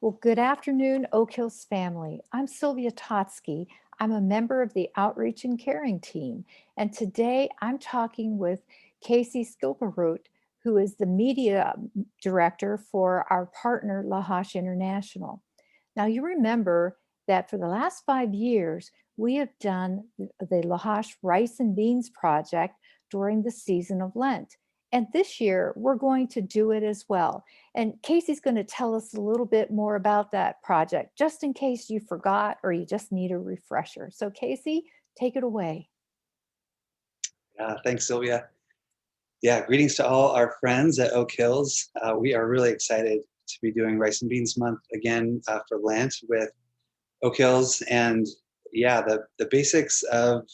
Well, good afternoon, Oak Hills family. I'm Sylvia Totsky. I'm a member of the Outreach and Caring team. And today I'm talking with Casey Skilperud, who is the media director for our partner, Lahash International. Now, you remember that for the last 5 years, we have done the Lahash Rice and Beans Project during the season of Lent. And this year, we're going to do it as well. And Casey's going to tell us a little bit more about that project, just in case you forgot or you just need a refresher. So, Casey, take it away. Thanks, Sylvia. Yeah, greetings to all our friends at Oak Hills. We are really excited to be doing Rice and Beans Month again for Lent with Oak Hills. And yeah, the basics of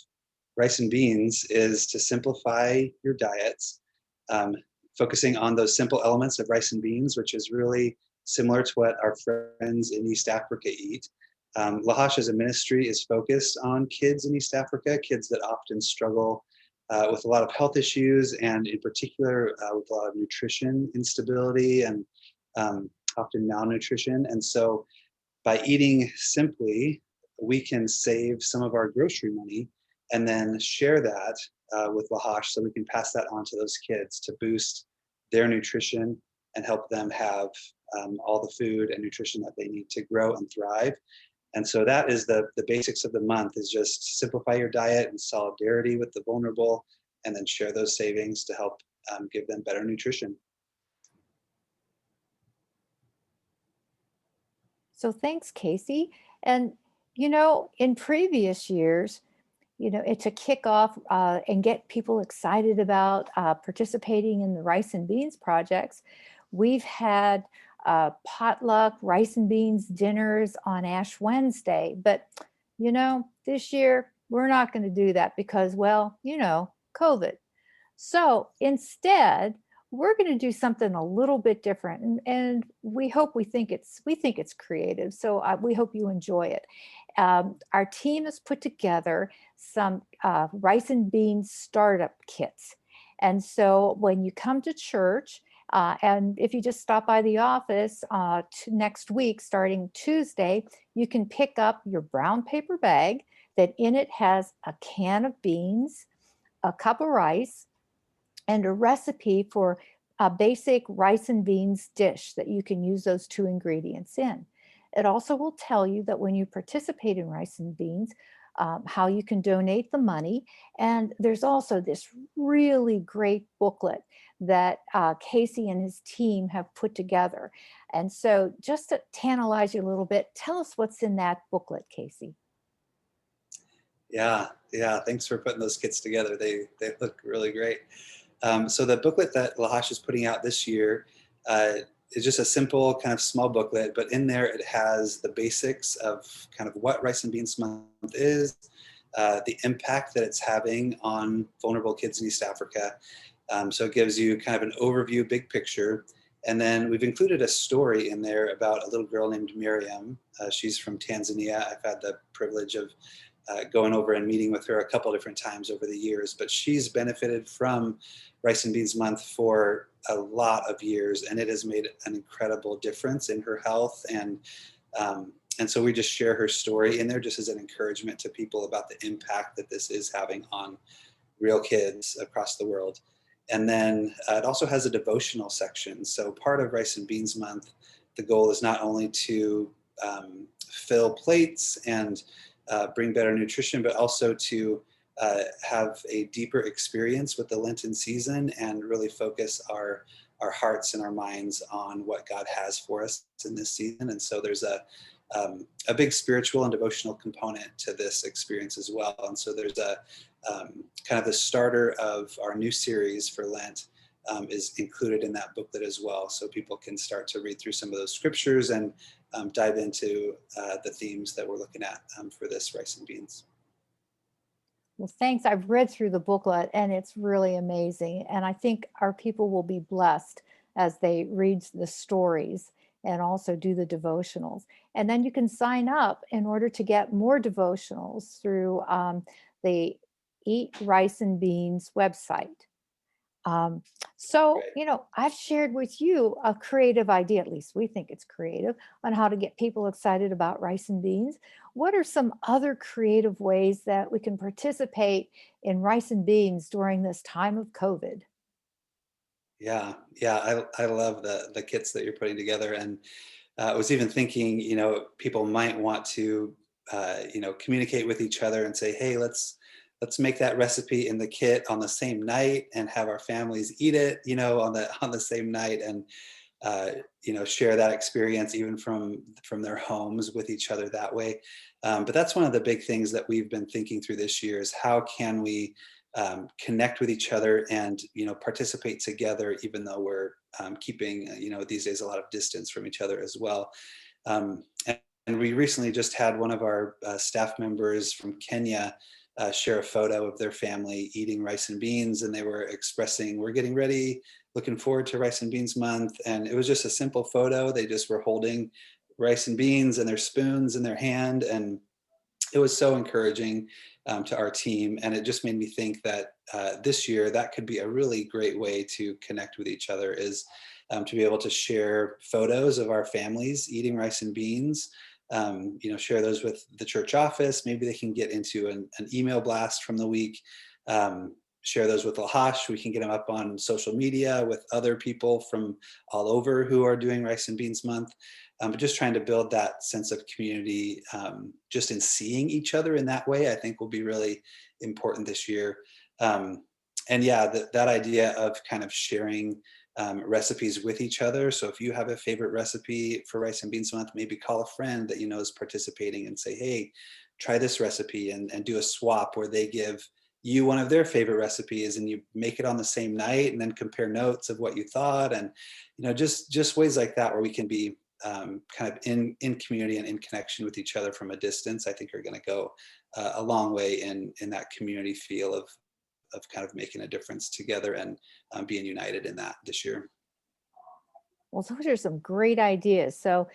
rice and beans is to simplify your diets, um, focusing on those simple elements of rice and beans, which is really similar to what our friends in East Africa eat. Lahash as a ministry is focused on kids in East Africa, kids that often struggle with a lot of health issues, and in particular with a lot of nutrition instability and often malnutrition. And so by eating simply, we can save some of our grocery money and then share that with Lahash so we can pass that on to those kids to boost their nutrition and help them have all the food and nutrition that they need to grow and thrive. And so that is the basics of the month, is just simplify your diet in solidarity with the vulnerable, and then share those savings to help give them better nutrition. So, thanks, Casey. And, in previous years, to kick off and get people excited about participating in the rice and beans projects, we've had potluck rice and beans dinners on Ash Wednesday. But, this year we're not going to do that because, well, COVID. So instead, we're going to do something a little bit different, and we think it's creative. So we hope you enjoy it. Our team has put together some rice and beans startup kits, and so when you come to church. And if you just stop by the office next week, starting Tuesday, you can pick up your brown paper bag that in it has a can of beans, a cup of rice, and a recipe for a basic rice and beans dish that you can use those two ingredients in. It also will tell you that when you participate in rice and beans, how you can donate the money. And there's also this really great booklet that Casey and his team have put together. And so, just to tantalize you a little bit, tell us what's in that booklet, Casey. Yeah. Thanks for putting those kits together. They look really great. So the booklet that Lahash is putting out this year is just a simple kind of small booklet, but in there it has the basics of kind of what Rice and Beans Month is, the impact that it's having on vulnerable kids in East Africa. So it gives you kind of an overview, big picture. And then we've included a story in there about a little girl named Miriam. She's from Tanzania. I've had the privilege of going over and meeting with her a couple different times over the years, but she's benefited from Rice and Beans Month for a lot of years, and it has made an incredible difference in her health. And so we just share her story in there just as an encouragement to people about the impact that this is having on real kids across the world. And then it also has a devotional section. So part of Rice and Beans Month, the goal is not only to fill plates and bring better nutrition, but also to have a deeper experience with the Lenten season and really focus our hearts and our minds on what God has for us in this season. And so there's a big spiritual and devotional component to this experience as well. And so there's a kind of the starter of our new series for Lent is included in that booklet as well. So people can start to read through some of those scriptures and dive into the themes that we're looking at for this rice and beans. Well, thanks. I've read through the booklet and it's really amazing. And I think our people will be blessed as they read the stories and also do the devotionals. And then you can sign up in order to get more devotionals through the Eat Rice and Beans website. Um, so, Right. I've shared with you a creative idea, at least we think it's creative, on how to get people excited about rice and beans. What are some other creative ways that we can participate in rice and beans during this time of COVID? Yeah, yeah, I love the kits that you're putting together, and I was even thinking, people might want to, communicate with each other and say, hey, let's make that recipe in the kit on the same night and have our families eat it, on the same night, and uh, share that experience even from their homes with each other that way. But that's one of the big things that we've been thinking through this year is how can we connect with each other and participate together, even though we're keeping these days a lot of distance from each other as well. And we recently just had one of our staff members from Kenya share a photo of their family eating rice and beans, and they were expressing, "We're getting ready, looking forward to Rice and Beans Month." And it was just a simple photo. They just were holding rice and beans and their spoons in their hand, and it was so encouraging to our team, and it just made me think that this year that could be a really great way to connect with each other is to be able to share photos of our families eating rice and beans. Share those with the church office. Maybe they can get into an email blast from the week. Share those with Lahash. We can get them up on social media with other people from all over who are doing Rice and Beans Month. But just trying to build that sense of community, just in seeing each other in that way, I think will be really important this year. Um, and yeah, that idea of kind of sharing recipes with each other. So if you have a favorite recipe for Rice and Beans Month, maybe call a friend that you know is participating and say, hey, try this recipe, and do a swap where they give you one of their favorite recipes and you make it on the same night and then compare notes of what you thought. And just ways like that where we can be kind of in community and in connection with each other from a distance, I think are going to go a long way in that community feel of kind of making a difference together and being united in that this year. Well, those are some great ideas. So,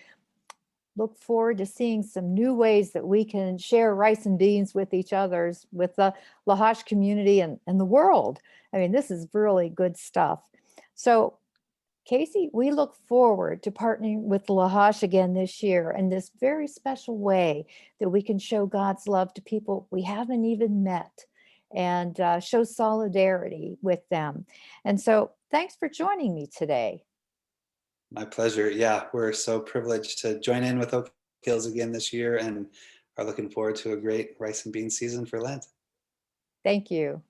look forward to seeing some new ways that we can share rice and beans with each others, with the Lahash community and the world. I mean, this is really good stuff. So, Casey, we look forward to partnering with Lahash again this year in this very special way that we can show God's love to people we haven't even met and show solidarity with them. And so, thanks for joining me today. My pleasure. Yeah, we're so privileged to join in with Oak Hills again this year and are looking forward to a great rice and bean season for Lent. Thank you.